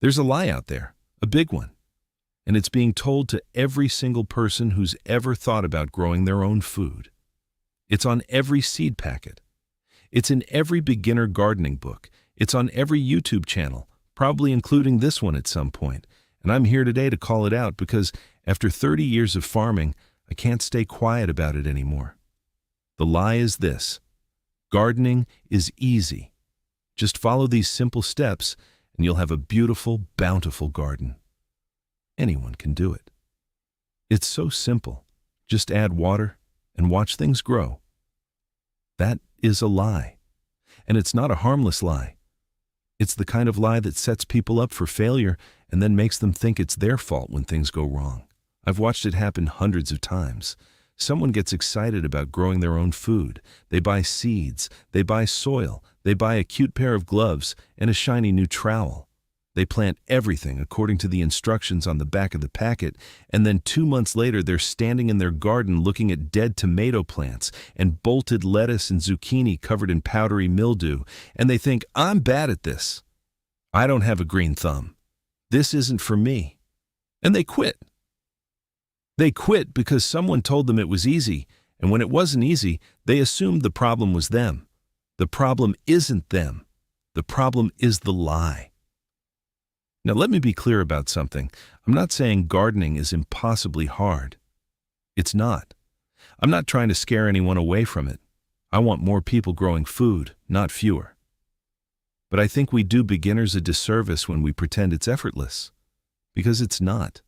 There's a lie out there, a big one, and it's being told to every single person who's ever thought about growing their own food. It's on every seed packet. It's in every beginner gardening book. It's on every YouTube channel, probably including this one at some point. And I'm here today to call it out because after 30 years of farming, I can't stay quiet about it anymore. The lie is this: gardening is easy. Just follow these simple steps and you'll have a beautiful, bountiful garden. Anyone can do it. It's so simple. Just add water and watch things grow. That is a lie. And it's not a harmless lie. It's the kind of lie that sets people up for failure and then makes them think it's their fault when things go wrong. I've watched it happen hundreds of times. Someone gets excited about growing their own food. They buy seeds, they buy soil, they buy a cute pair of gloves and a shiny new trowel. They plant everything according to the instructions on the back of the packet, and then 2 months later they're standing in their garden looking at dead tomato plants and bolted lettuce and zucchini covered in powdery mildew, and they think, "I'm bad at this. I don't have a green thumb. This isn't for me." And they quit. They quit because someone told them it was easy, and when it wasn't easy, they assumed the problem was them. The problem isn't them. The problem is the lie. Now let me be clear about something. I'm not saying gardening is impossibly hard. It's not. I'm not trying to scare anyone away from it. I want more people growing food, not fewer. But I think we do beginners a disservice when we pretend it's effortless, because it's not.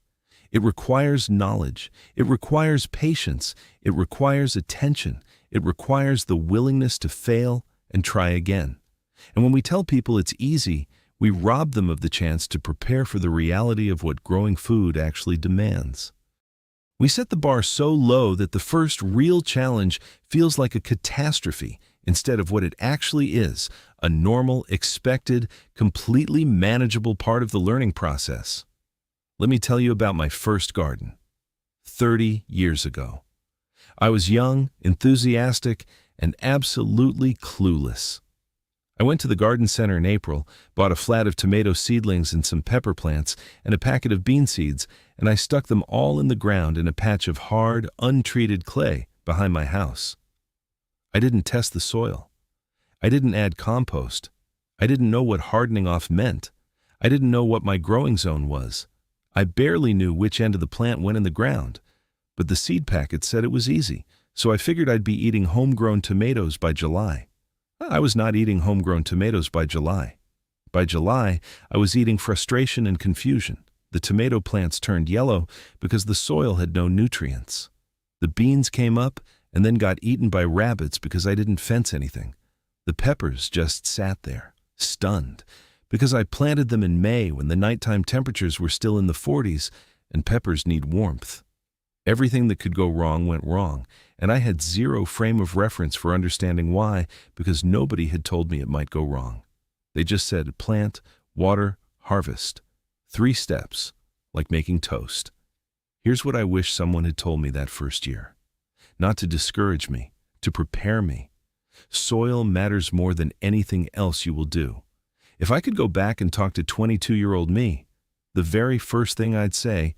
It requires knowledge. It requires patience. It requires attention. It requires the willingness to fail and try again. And when we tell people it's easy, we rob them of the chance to prepare for the reality of what growing food actually demands. We set the bar so low that the first real challenge feels like a catastrophe instead of what it actually is, a normal, expected, completely manageable part of the learning process. Let me tell you about my first garden. 30 years ago. I was young, enthusiastic, and absolutely clueless. I went to the garden center in April, bought a flat of tomato seedlings and some pepper plants and a packet of bean seeds, and I stuck them all in the ground in a patch of hard, untreated clay behind my house. I didn't test the soil. I didn't add compost. I didn't know what hardening off meant. I didn't know what my growing zone was. I barely knew which end of the plant went in the ground, but the seed packet said it was easy, so I figured I'd be eating homegrown tomatoes by July. I was not eating homegrown tomatoes by July. By July, I was eating frustration and confusion. The tomato plants turned yellow because the soil had no nutrients. The beans came up and then got eaten by rabbits because I didn't fence anything. The peppers just sat there, stunned, because I planted them in May when the nighttime temperatures were still in the 40s and peppers need warmth. Everything that could go wrong went wrong, and I had zero frame of reference for understanding why, because nobody had told me it might go wrong. They just said plant, water, harvest. 3 steps, like making toast. Here's what I wish someone had told me that first year. Not to discourage me, to prepare me. Soil matters more than anything else you will do. If I could go back and talk to 22-year-old me, the very first thing I'd say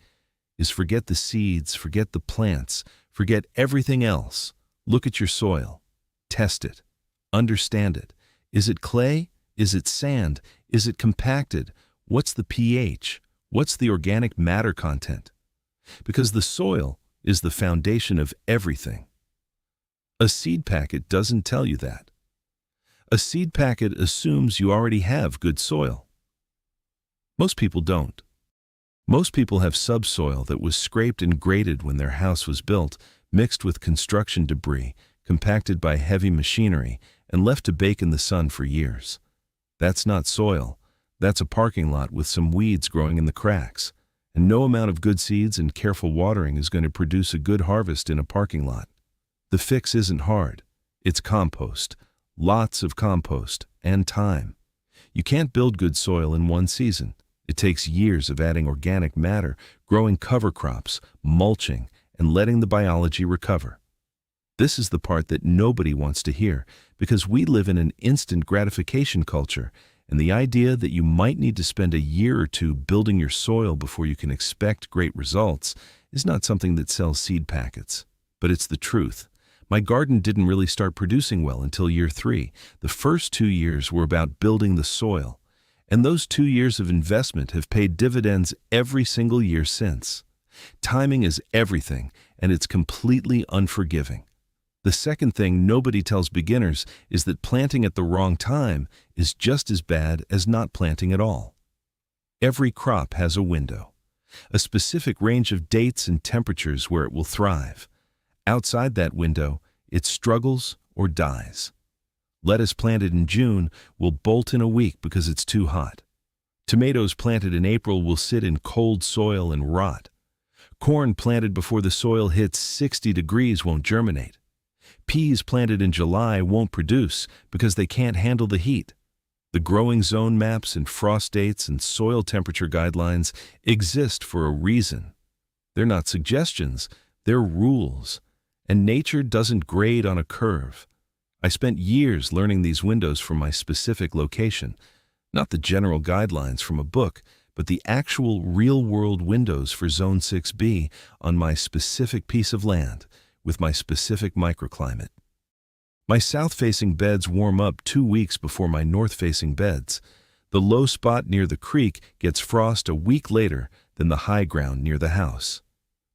is forget the seeds, forget the plants, forget everything else. Look at your soil. Test it. Understand it. Is it clay? Is it sand? Is it compacted? What's the pH? What's the organic matter content? Because the soil is the foundation of everything. A seed packet doesn't tell you that. A seed packet assumes you already have good soil. Most people don't. Most people have subsoil that was scraped and graded when their house was built, mixed with construction debris, compacted by heavy machinery, and left to bake in the sun for years. That's not soil. That's a parking lot with some weeds growing in the cracks. And no amount of good seeds and careful watering is going to produce a good harvest in a parking lot. The fix isn't hard. It's compost. Lots of compost and time. You can't build good soil in one season. It takes years of adding organic matter, growing cover crops, mulching, and letting the biology recover. This is the part that nobody wants to hear because we live in an instant gratification culture, And the idea that you might need to spend a year or two building your soil before you can expect great results is not something that sells seed packets. But it's the truth. My garden didn't really start producing well until year 3. The first 2 years were about building the soil. And those 2 years of investment have paid dividends every single year since. Timing is everything, and it's completely unforgiving. The second thing nobody tells beginners is that planting at the wrong time is just as bad as not planting at all. Every crop has a window, a specific range of dates and temperatures where it will thrive. Outside that window, it struggles or dies. Lettuce planted in June will bolt in a week because it's too hot. Tomatoes planted in April will sit in cold soil and rot. Corn planted before the soil hits 60 degrees won't germinate. Peas planted in July won't produce because they can't handle the heat. The growing zone maps and frost dates and soil temperature guidelines exist for a reason. They're not suggestions, they're rules. And nature doesn't grade on a curve. I spent years learning these windows from my specific location, not the general guidelines from a book, but the actual real-world windows for Zone 6B on my specific piece of land with my specific microclimate. My south-facing beds warm up 2 weeks before my north-facing beds. The low spot near the creek gets frost a week later than the high ground near the house.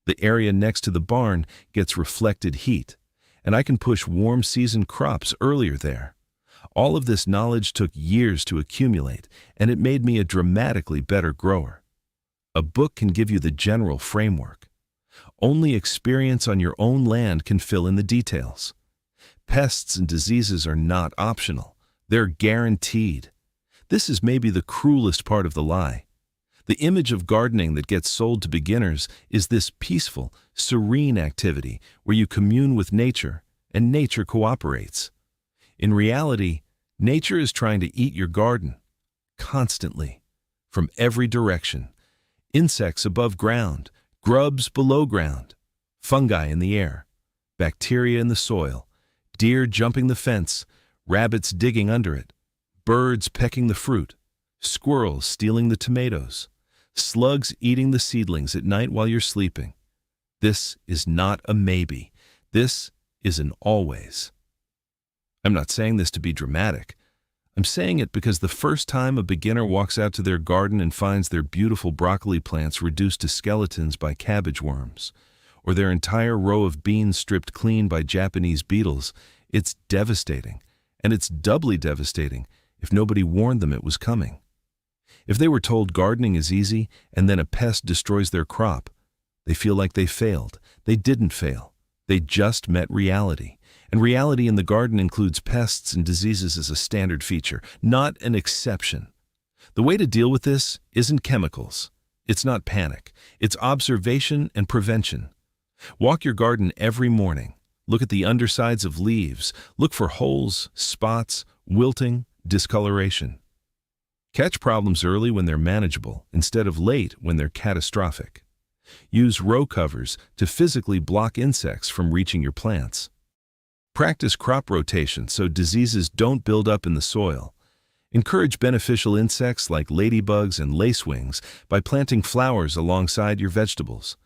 The area next to the barn gets reflected heat, and I can push warm season crops earlier there. All of this knowledge took years to accumulate, and it made me a dramatically better grower. A book can give you the general framework. Only experience on your own land can fill in the details. Pests and diseases are not optional. They're guaranteed. This is maybe the cruelest part of the lie. The image of gardening that gets sold to beginners is this peaceful, serene activity where you commune with nature and nature cooperates. In reality, nature is trying to eat your garden, constantly, from every direction. Insects above ground, grubs below ground, fungi in the air, bacteria in the soil, deer jumping the fence, rabbits digging under it, birds pecking the fruit, squirrels stealing the tomatoes, slugs eating the seedlings at night while you're sleeping. This is not a maybe. This is an always. I'm not saying this to be dramatic. I'm saying it because the first time a beginner walks out to their garden and finds their beautiful broccoli plants reduced to skeletons by cabbage worms, or their entire row of beans stripped clean by Japanese beetles, it's devastating. And it's doubly devastating if nobody warned them it was coming. If they were told gardening is easy and then a pest destroys their crop, they feel like they failed. They didn't fail. They just met reality. And reality in the garden includes pests and diseases as a standard feature, not an exception. The way to deal with this isn't chemicals. It's not panic. It's observation and prevention. Walk your garden every morning. Look at the undersides of leaves. Look for holes, spots, wilting, discoloration. Catch problems early when they're manageable, instead of late when they're catastrophic. Use row covers to physically block insects from reaching your plants. Practice crop rotation so diseases don't build up in the soil. Encourage beneficial insects like ladybugs and lacewings by planting flowers alongside your vegetables.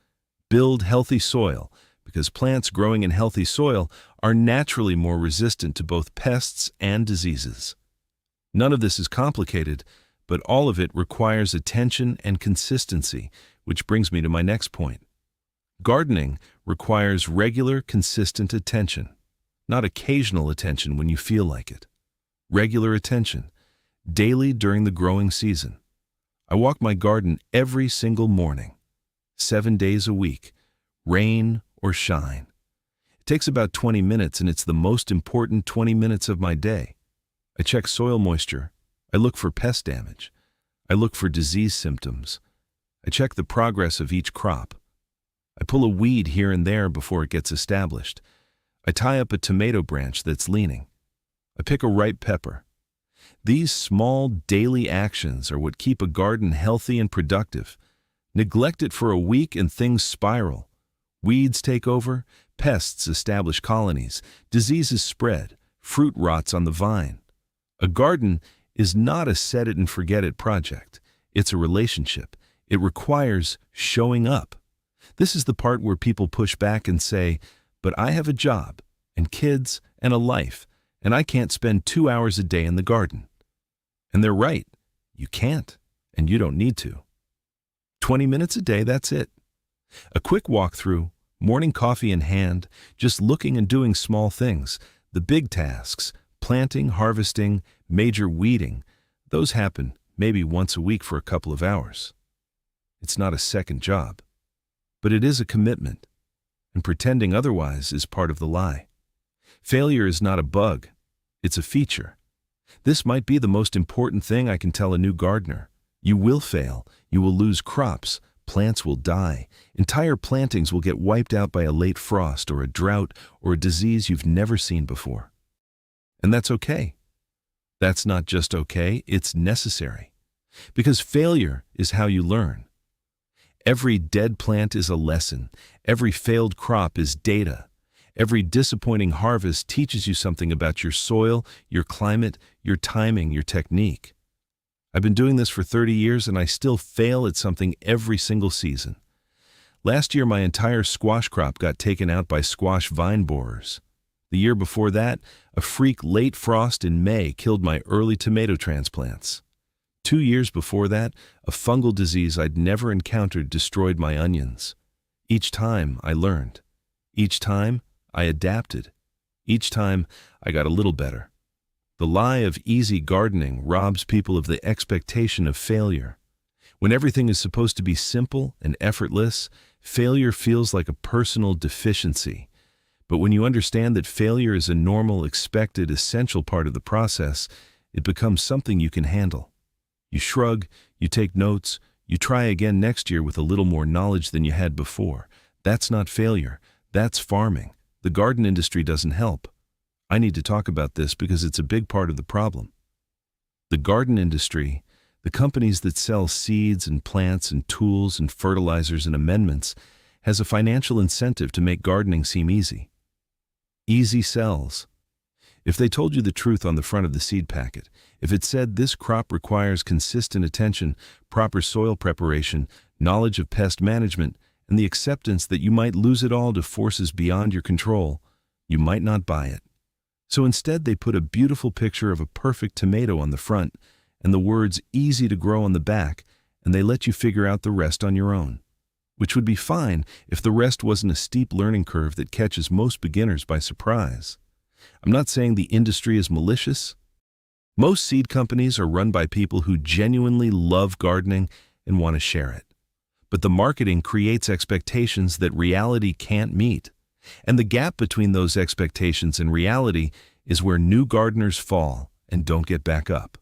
Build healthy soil, because plants growing in healthy soil are naturally more resistant to both pests and diseases. None of this is complicated, but all of it requires attention and consistency, which brings me to my next point. Gardening requires regular, consistent attention, not occasional attention when you feel like it. Regular attention, daily during the growing season. I walk my garden every single morning, 7 days a week, rain or shine. It takes about 20 minutes, and it's the most important 20 minutes of my day. I check soil moisture. I look for pest damage. I look for disease symptoms. I check the progress of each crop. I pull a weed here and there before it gets established. I tie up a tomato branch that's leaning. I pick a ripe pepper. These small daily actions are what keep a garden healthy and productive. Neglect it for a week and things spiral. Weeds take over, pests establish colonies, diseases spread, fruit rots on the vine. A garden is not a set it and forget it project. It's a relationship. It requires showing up. This is the part where people push back and say, but I have a job and kids and a life, and I can't spend 2 hours a day in the garden. And they're right. You can't, and you don't need to. 20 minutes a day, that's it. A quick walkthrough, morning coffee in hand, just looking and doing small things. The big tasks, planting, harvesting, major weeding, those happen maybe once a week for a couple of hours. It's not a second job, but it is a commitment, and pretending otherwise is part of the lie. Failure is not a bug, it's a feature. This might be the most important thing I can tell a new gardener. You will fail, you will lose crops, plants will die, entire plantings will get wiped out by a late frost or a drought or a disease you've never seen before. And that's okay. That's not just okay, it's necessary. Because failure is how you learn. Every dead plant is a lesson. Every failed crop is data. Every disappointing harvest teaches you something about your soil, your climate, your timing, your technique. I've been doing this for 30 years and I still fail at something every single season. Last year, my entire squash crop got taken out by squash vine borers. The year before that, a freak late frost in May killed my early tomato transplants. 2 years before that, a fungal disease I'd never encountered destroyed my onions. Each time, I learned. Each time, I adapted. Each time, I got a little better. The lie of easy gardening robs people of the expectation of failure. When everything is supposed to be simple and effortless, failure feels like a personal deficiency. But when you understand that failure is a normal, expected, essential part of the process, it becomes something you can handle. You shrug, you take notes, you try again next year with a little more knowledge than you had before. That's not failure, that's farming. The garden industry doesn't help. I need to talk about this because it's a big part of the problem. The garden industry, the companies that sell seeds and plants and tools and fertilizers and amendments, has a financial incentive to make gardening seem easy. Easy sells. If they told you the truth on the front of the seed packet, if it said this crop requires consistent attention, proper soil preparation, knowledge of pest management, and the acceptance that you might lose it all to forces beyond your control, you might not buy it. So instead they put a beautiful picture of a perfect tomato on the front and the words easy to grow on the back, and they let you figure out the rest on your own. Which would be fine if the rest wasn't a steep learning curve that catches most beginners by surprise. I'm not saying the industry is malicious. Most seed companies are run by people who genuinely love gardening and want to share it. But the marketing creates expectations that reality can't meet. And the gap between those expectations and reality is where new gardeners fall and don't get back up.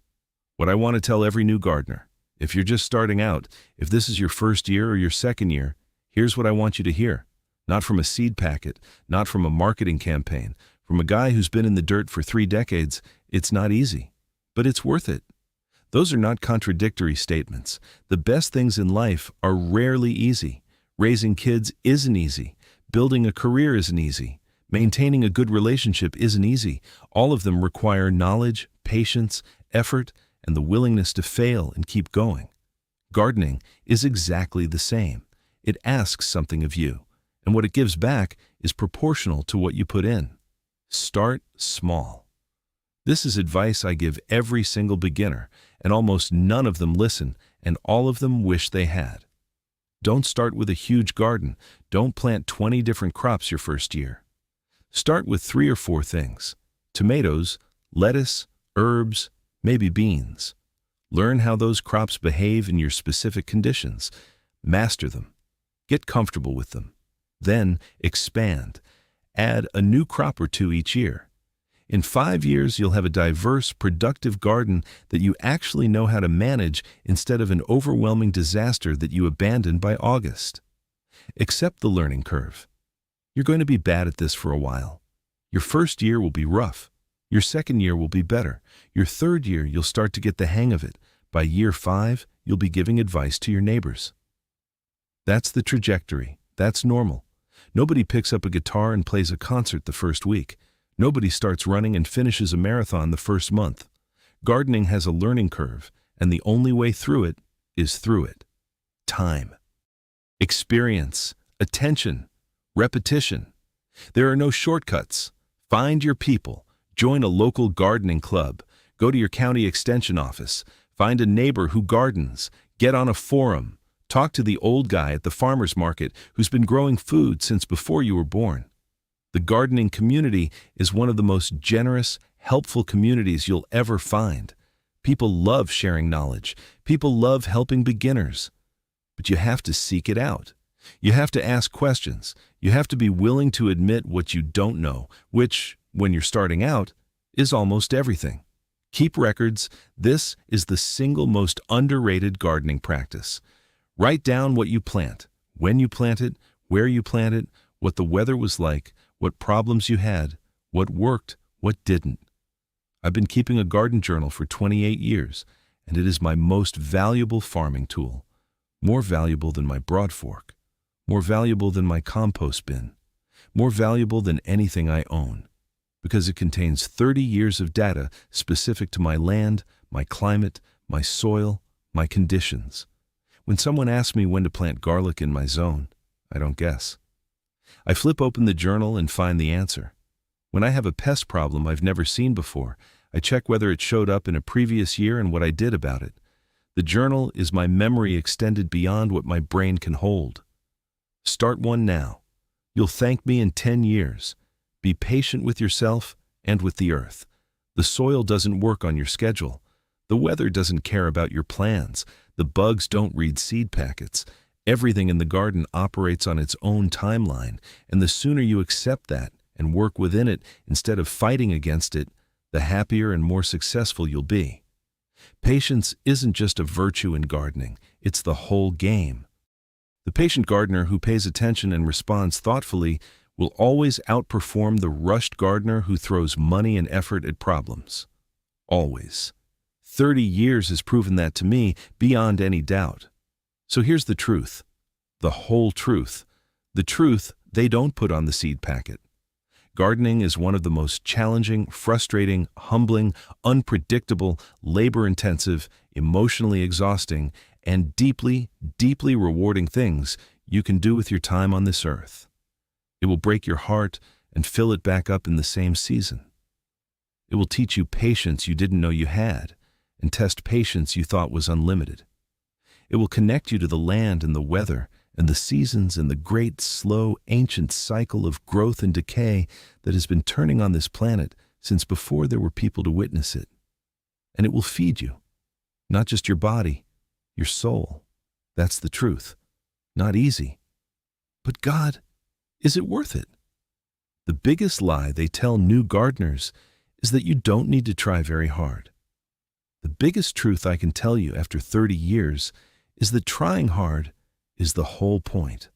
What I want to tell every new gardener, if you're just starting out, if this is your first year or your second year, here's what I want you to hear. Not from a seed packet, not from a marketing campaign, from a guy who's been in the dirt for 3 decades, it's not easy, but it's worth it. Those are not contradictory statements. The best things in life are rarely easy. Raising kids isn't easy. Building a career isn't easy. Maintaining a good relationship isn't easy. All of them require knowledge, patience, effort, and the willingness to fail and keep going. Gardening is exactly the same. It asks something of you, and what it gives back is proportional to what you put in. Start small. This is advice I give every single beginner, and almost none of them listen, and all of them wish they had. Don't start with a huge garden. Don't plant 20 different crops your first year. Start with 3 or 4 things: tomatoes, lettuce, herbs, maybe beans. Learn how those crops behave in your specific conditions. Master them. Get comfortable with them. Then expand. Add a new crop or 2 each year. In 5 years, you'll have a diverse, productive garden that you actually know how to manage instead of an overwhelming disaster that you abandon by August. Accept the learning curve. You're going to be bad at this for a while. Your first year will be rough. Your second year will be better. Your third year, you'll start to get the hang of it. By year 5, you'll be giving advice to your neighbors. That's the trajectory. That's normal. Nobody picks up a guitar and plays a concert the first week. Nobody starts running and finishes a marathon the first month. Gardening has a learning curve, and the only way through it is through it. Time, experience, attention, repetition. There are no shortcuts. Find your people, join a local gardening club, go to your county extension office, find a neighbor who gardens, get on a forum, talk to the old guy at the farmer's market who's been growing food since before you were born. The gardening community is one of the most generous, helpful communities you'll ever find. People love sharing knowledge. People love helping beginners. But you have to seek it out. You have to ask questions. You have to be willing to admit what you don't know, which, when you're starting out, is almost everything. Keep records. This is the single most underrated gardening practice. Write down what you plant, when you plant it, where you plant it, what the weather was like, what problems you had, what worked, what didn't. I've been keeping a garden journal for 28 years, and it is my most valuable farming tool. More valuable than my broad fork. More valuable than my compost bin. More valuable than anything I own. Because it contains 30 years of data specific to my land, my climate, my soil, my conditions. When someone asks me when to plant garlic in my zone, I don't guess. I flip open the journal and find the answer. When I have a pest problem I've never seen before, I check whether it showed up in a previous year and what I did about it. The journal is my memory extended beyond what my brain can hold. Start one now. You'll thank me in 10 years. Be patient with yourself and with the earth. The soil doesn't work on your schedule. The weather doesn't care about your plans. The bugs don't read seed packets. Everything in the garden operates on its own timeline, and the sooner you accept that and work within it instead of fighting against it, the happier and more successful you'll be. Patience isn't just a virtue in gardening, it's the whole game. The patient gardener who pays attention and responds thoughtfully will always outperform the rushed gardener who throws money and effort at problems. Always. 30 years has proven that to me beyond any doubt. So here's the truth. The whole truth. The truth they don't put on the seed packet. Gardening is one of the most challenging, frustrating, humbling, unpredictable, labor-intensive, emotionally exhausting, and deeply, deeply rewarding things you can do with your time on this earth. It will break your heart and fill it back up in the same season. It will teach you patience you didn't know you had, and test patience you thought was unlimited. It will connect you to the land and the weather and the seasons and the great, slow, ancient cycle of growth and decay that has been turning on this planet since before there were people to witness it. And it will feed you, not just your body, your soul. That's the truth. Not easy. But God, is it worth it? The biggest lie they tell new gardeners is that you don't need to try very hard. The biggest truth I can tell you after 30 years is that trying hard is the whole point.